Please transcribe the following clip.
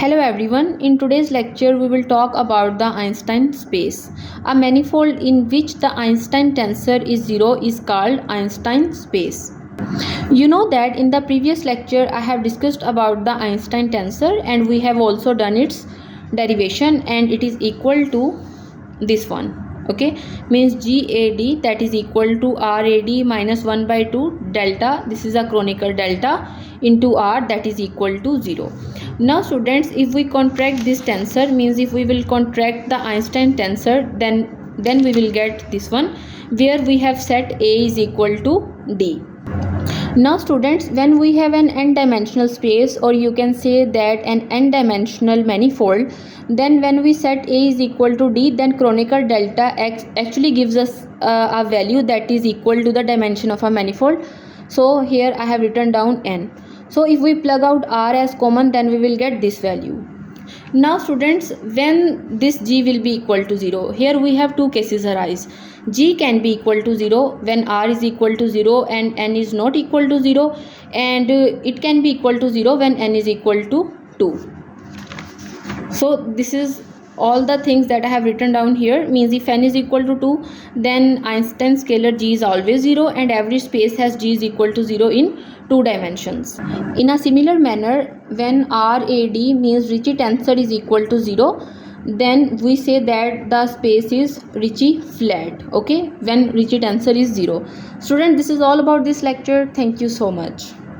Hello everyone, in today's lecture we will talk about the Einstein space. A manifold in which the Einstein tensor is 0 is called Einstein space. You know that in the previous lecture I have discussed about the Einstein tensor and we have also done its derivation, and it is equal to this one. Okay, means GAD, that is equal to RAD minus 1 by 2 delta, this is a Kronecker delta, into R, that is equal to 0. Now students, if we contract this tensor, means if we will contract the Einstein tensor, then we will get this one where we have set A is equal to D. Now students, when we have an n-dimensional space, or you can say that an n-dimensional manifold, then when we set A is equal to D, then Kronecker delta X actually gives us a value that is equal to the dimension of a manifold. So here I have written down n. So if we plug out R as common, then we will get this value. Now students, when this G will be equal to 0, here we have two cases arise. G can be equal to 0 when R is equal to 0 and n is not equal to 0, and it can be equal to 0 when n is equal to 2. So this is all the things that I have written down here. Means if n is equal to 2, then Einstein scalar G is always 0 and every space has G is equal to 0 in 2 dimensions. In a similar manner, when RAD means Ricci tensor is equal to 0, then we say that the space is Ricci flat. Okay, when Ricci tensor is 0. Student, this is all about this lecture. Thank you so much.